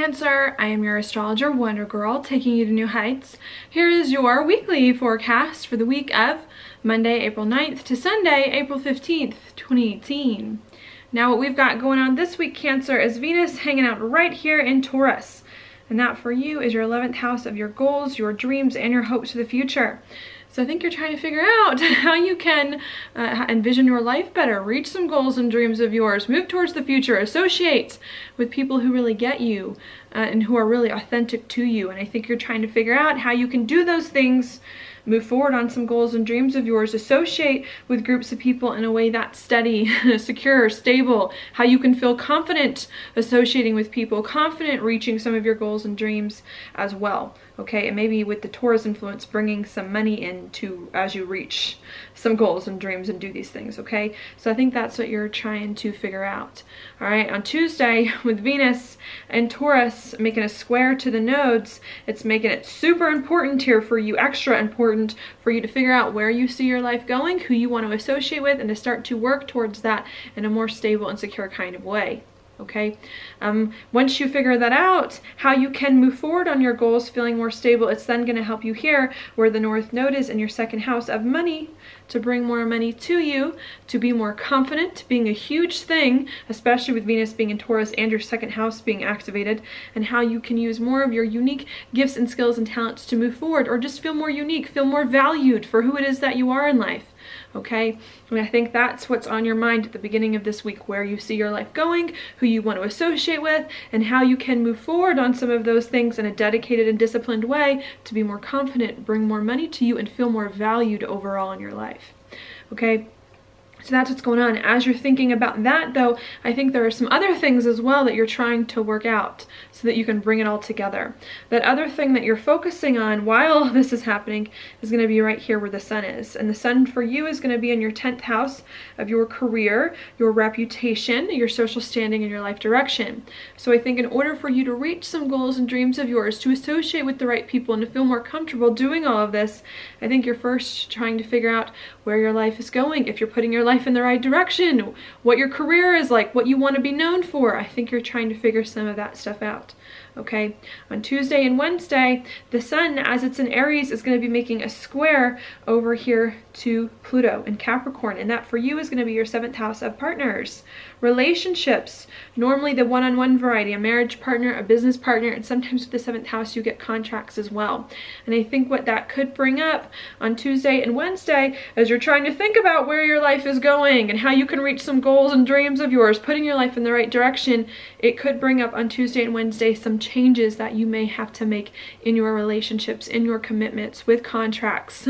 Cancer, I am your astrologer Wonder Girl, taking you to new heights. Here is your weekly forecast for the week of Monday, April 9th to Sunday, April 15th, 2018. Now what we've got going on this week, Cancer, is Venus hanging out right here in Taurus. And that for you is your 11th house of your goals, your dreams, and your hopes for the future. So I think you're trying to figure out how you can envision your life better, reach some goals and dreams of yours, move towards the future, associate with people who really get you and who are really authentic to you. And I think you're trying to figure out how you can do those things, move forward on some goals and dreams of yours, associate with groups of people in a way that's steady, secure, stable, how you can feel confident associating with people, confident reaching some of your goals and dreams as well. Okay, and maybe with the Taurus influence, bringing some money into as you reach some goals and dreams and do these things, okay? So I think that's what you're trying to figure out. All right, on Tuesday, with Venus and Taurus making a square to the nodes, it's making it super important here for you, extra important for you to figure out where you see your life going, who you want to associate with, and to start to work towards that in a more stable and secure kind of way. Okay, once you figure that out, how you can move forward on your goals feeling more stable, it's then going to help you here where the North Node is in your second house of money, to bring more money to you, to be more confident, being a huge thing, especially with Venus being in Taurus and your second house being activated, and how you can use more of your unique gifts and skills and talents to move forward, or just feel more unique, feel more valued for who it is that you are in life. Okay, and I think that's what's on your mind at the beginning of this week, where you see your life going, who you want to associate with, and how you can move forward on some of those things in a dedicated and disciplined way to be more confident, bring more money to you, and feel more valued overall in your life. Okay, so that's what's going on. As you're thinking about that, though, I think there are some other things as well that you're trying to work out so that you can bring it all together. That other thing that you're focusing on while this is happening is going to be right here where the sun is. And the sun for you is going to be in your 10th house of your career, your reputation, your social standing, and your life direction. So I think in order for you to reach some goals and dreams of yours, to associate with the right people, and to feel more comfortable doing all of this, I think you're first trying to figure out where your life is going, if you're putting your life in the right direction, what your career is like, what you want to be known for. I think you're trying to figure some of that stuff out. Okay, on Tuesday and Wednesday, the sun, as it's in Aries, is going to be making a square over here to Pluto in Capricorn, and that for you is going to be your 7th house of partners, relationships, normally the one-on-one variety, a marriage partner, a business partner, and sometimes with the 7th house you get contracts as well. And I think what that could bring up on Tuesday and Wednesday, as you're trying to think about where your life is going and how you can reach some goals and dreams of yours, putting your life in the right direction, it could bring up on Tuesday and Wednesday some changes that you may have to make in your relationships, in your commitments, with contracts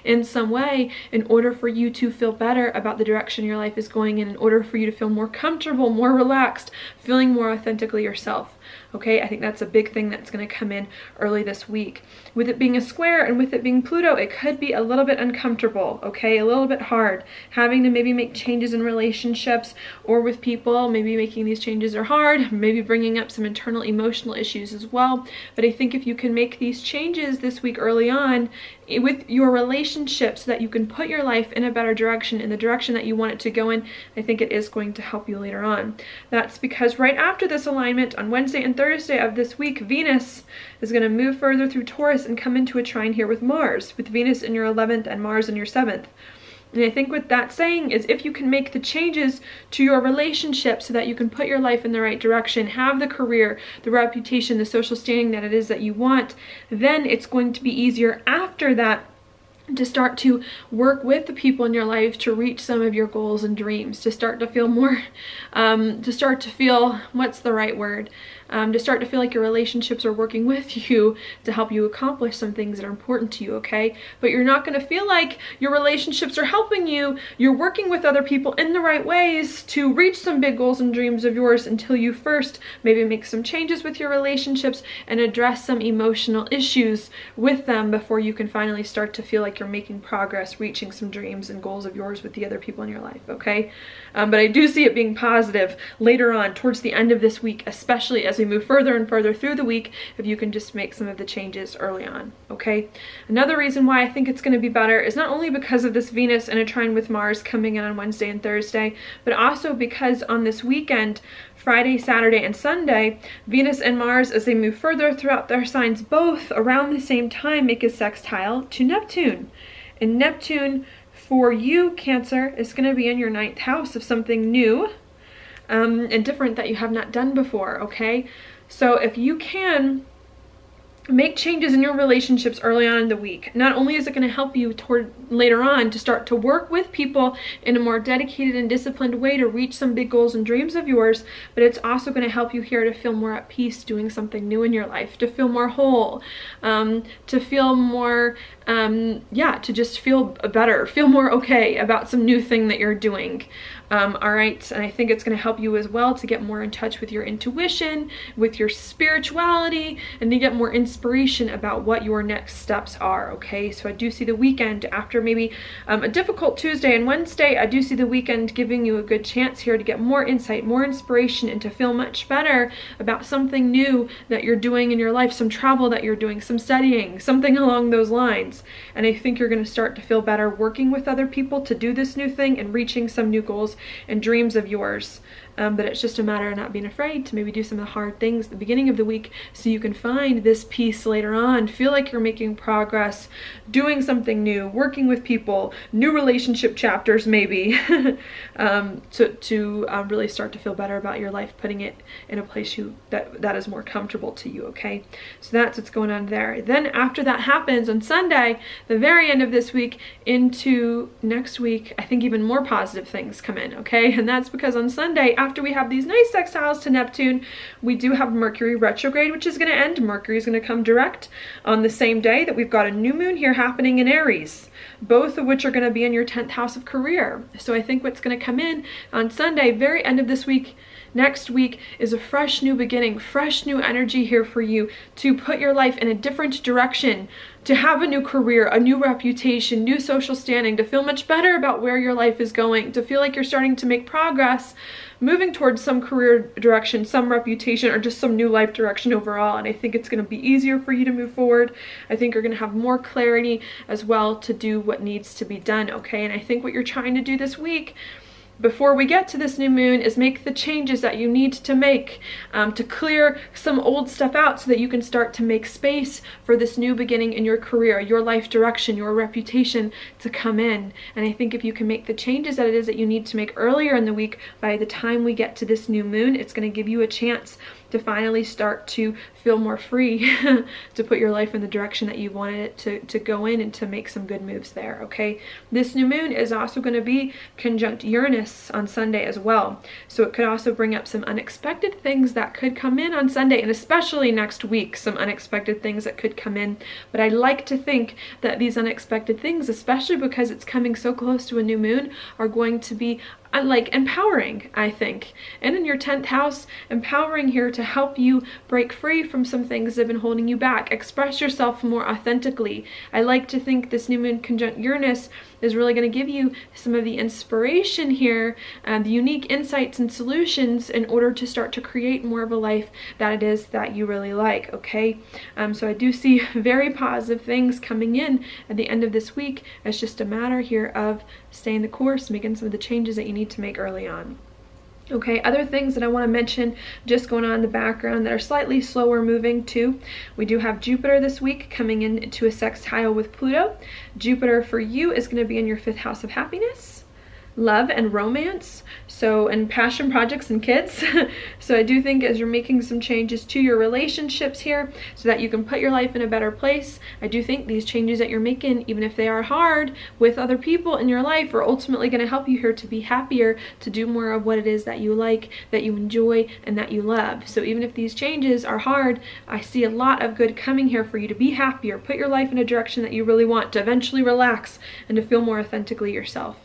in some way, in order for you to feel better about the direction your life is going in order for you to feel more comfortable, more relaxed, feeling more authentically yourself. Okay, I think that's a big thing that's going to come in early this week. With it being a square and with it being Pluto, it could be a little bit uncomfortable, okay, a little bit hard. Having to maybe make changes in relationships or with people, maybe making these changes are hard, maybe bringing up some internal emotional issues as well. But I think if you can make these changes this week early on with your relationship so that you can put your life in a better direction, in the direction that you want it to go in, I think it is going to help you later on. That's because right after this alignment on Wednesday and Thursday of this week, Venus is going to move further through Taurus and come into a trine here with Mars, with Venus in your 11th and Mars in your 7th. And I think what that's saying is if you can make the changes to your relationship so that you can put your life in the right direction, have the career, the reputation, the social standing that it is that you want, then it's going to be easier after that to start to work with the people in your life to reach some of your goals and dreams, to start to feel more, what's the right word? To start to feel like your relationships are working with you to help you accomplish some things that are important to you, okay? But you're not going to feel like your relationships are helping you. You're working with other people in the right ways to reach some big goals and dreams of yours until you first maybe make some changes with your relationships and address some emotional issues with them before you can finally start to feel like you're making progress, reaching some dreams and goals of yours with the other people in your life, okay? But I do see it being positive later on towards the end of this week, especially as we move further and further through the week, if you can just make some of the changes early on, okay? Another reason why I think it's going to be better is not only because of this Venus in a trine with Mars coming in on Wednesday and Thursday, but also because on this weekend, Friday, Saturday, and Sunday, Venus and Mars, as they move further throughout their signs, both around the same time make a sextile to Neptune. And Neptune, for you, Cancer, is going to be in your 9th house of something new and different that you have not done before, okay? So if you can make changes in your relationships early on in the week, not only is it going to help you toward later on to start to work with people in a more dedicated and disciplined way to reach some big goals and dreams of yours, but it's also going to help you here to feel more at peace doing something new in your life, to feel more whole, to feel more, yeah, to just feel better, feel more okay about some new thing that you're doing. All right, and I think it's going to help you as well to get more in touch with your intuition, with your spirituality, and to get more inspiration about what your next steps are, okay? So I do see the weekend, after maybe a difficult Tuesday and Wednesday, I do see the weekend giving you a good chance here to get more insight, more inspiration, and to feel much better about something new that you're doing in your life, some travel that you're doing, some studying, something along those lines. And I think you're going to start to feel better working with other people to do this new thing and reaching some new goals and dreams of yours. But it's just a matter of not being afraid to maybe do some of the hard things at the beginning of the week so you can find this peace later on, feel like you're making progress, doing something new, working with people, new relationship chapters maybe, to really start to feel better about your life, putting it in a place that is more comfortable to you, okay? So that's what's going on there. Then after that happens on Sunday, the very end of this week into next week, I think even more positive things come in, okay? And that's because on Sunday, after we have these nice sextiles to Neptune, we do have Mercury retrograde, which is going to end. Mercury is going to come direct on the same day that we've got a new moon here happening in Aries, both of which are going to be in your 10th house of career. So I think what's going to come in on Sunday, very end of this week, next week, is a fresh new beginning, fresh new energy here for you to put your life in a different direction, to have a new career, a new reputation, new social standing, to feel much better about where your life is going, to feel like you're starting to make progress, moving towards some career direction, some reputation, or just some new life direction overall. And I think it's going to be easier for you to move forward. I think you're going to have more clarity as well to do what needs to be done, okay? And I think what you're trying to do this week, before we get to this new moon, is make the changes that you need to make to clear some old stuff out so that you can start to make space for this new beginning in your career, your life direction, your reputation to come in. And I think if you can make the changes that it is that you need to make earlier in the week, by the time we get to this new moon, it's going to give you a chance to finally start to feel more free to put your life in the direction that you wanted it to go in, and to make some good moves there, okay? This new moon is also going to be conjunct Uranus on Sunday as well. So it could also bring up some unexpected things that could come in on Sunday, and especially next week, some unexpected things that could come in. But I like to think that these unexpected things, especially because it's coming so close to a new moon, are going to be like empowering, I think. And in your 10th house, empowering here to help you break free from some things that have been holding you back, express yourself more authentically. I like to think this new moon conjunct Uranus is really going to give you some of the inspiration here, the unique insights and solutions in order to start to create more of a life that it is that you really like, okay? So I do see very positive things coming in at the end of this week. It's just a matter here of staying the course, making some of the changes that you need to make early on. Okay, other things that I want to mention just going on in the background that are slightly slower moving too. We do have Jupiter this week coming into a sextile with Pluto. Jupiter for you is going to be in your 5th house of happiness, love, and romance, so, and passion projects and kids. So I do think as you're making some changes to your relationships here so that you can put your life in a better place, I do think these changes that you're making, even if they are hard with other people in your life, are ultimately going to help you here to be happier, to do more of what it is that you like, that you enjoy, and that you love. So even if these changes are hard, I see a lot of good coming here for you to be happier, put your life in a direction that you really want, to eventually relax, and to feel more authentically yourself.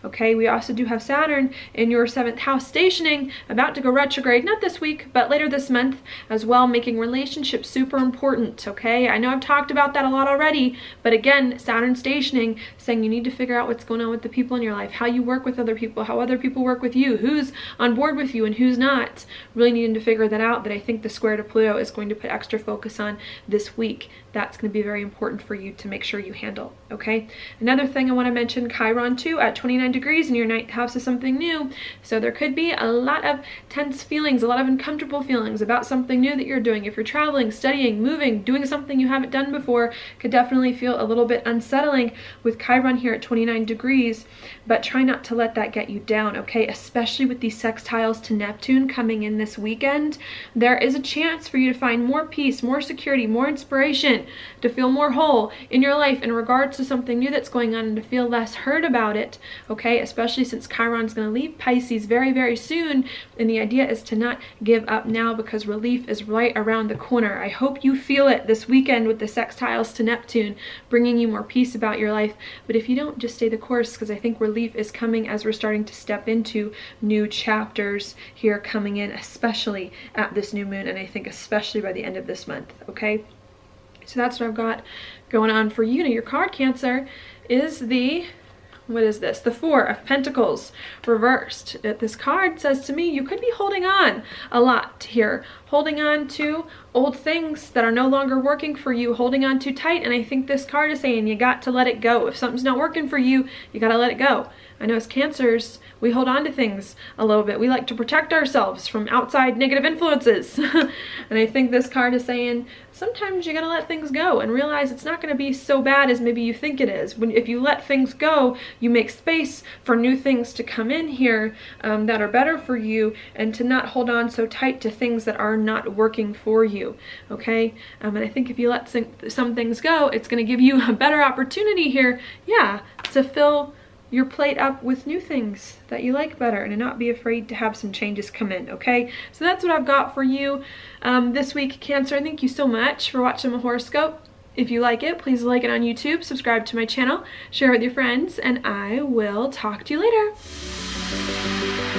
Okay, we also do have Saturn in your 7th house stationing, about to go retrograde, not this week, but later this month as well, making relationships super important, okay? I know I've talked about that a lot already, but again, Saturn stationing, saying you need to figure out what's going on with the people in your life, how you work with other people, how other people work with you, who's on board with you and who's not. Really needing to figure that out, that I think the square to Pluto is going to put extra focus on this week. That's going to be very important for you to make sure you handle, okay? Another thing I want to mention, Chiron too, at 29 degrees and your ninth house is something new. So there could be a lot of tense feelings, a lot of uncomfortable feelings about something new that you're doing. If you're traveling, studying, moving, doing something you haven't done before, could definitely feel a little bit unsettling with Chiron here at 29 degrees, but try not to let that get you down, okay? Especially with these sextiles to Neptune coming in this weekend, there is a chance for you to find more peace, more security, more inspiration, to feel more whole in your life in regards to something new that's going on and to feel less hurt about it, okay? Especially since Chiron's going to leave Pisces very, very soon, and the idea is to not give up now because relief is right around the corner. I hope you feel it this weekend with the sextiles to Neptune, bringing you more peace about your life. But if you don't, just stay the course, because I think relief is coming as we're starting to step into new chapters here coming in, especially at this new moon, and I think especially by the end of this month, okay? So that's what I've got going on for you. Now, your card, Cancer, is the, what is this? The Four of Pentacles reversed. This card says to me, you could be holding on a lot here, holding on to old things that are no longer working for you, holding on too tight. And I think this card is saying you got to let it go. If something's not working for you, you got to let it go. I know as Cancers, we hold on to things a little bit. We like to protect ourselves from outside negative influences. And I think this card is saying sometimes you gotta let things go and realize it's not gonna be so bad as maybe you think it is. If you let things go, you make space for new things to come in here that are better for you, and to not hold on so tight to things that are not working for you, okay? And I think if you let some things go, it's gonna give you a better opportunity here, yeah, to fill your plate up with new things that you like better, and to not be afraid to have some changes come in, okay? So that's what I've got for you this week, Cancer. Thank you so much for watching my horoscope. If you like it, please like it on YouTube, subscribe to my channel, share it with your friends, and I will talk to you later.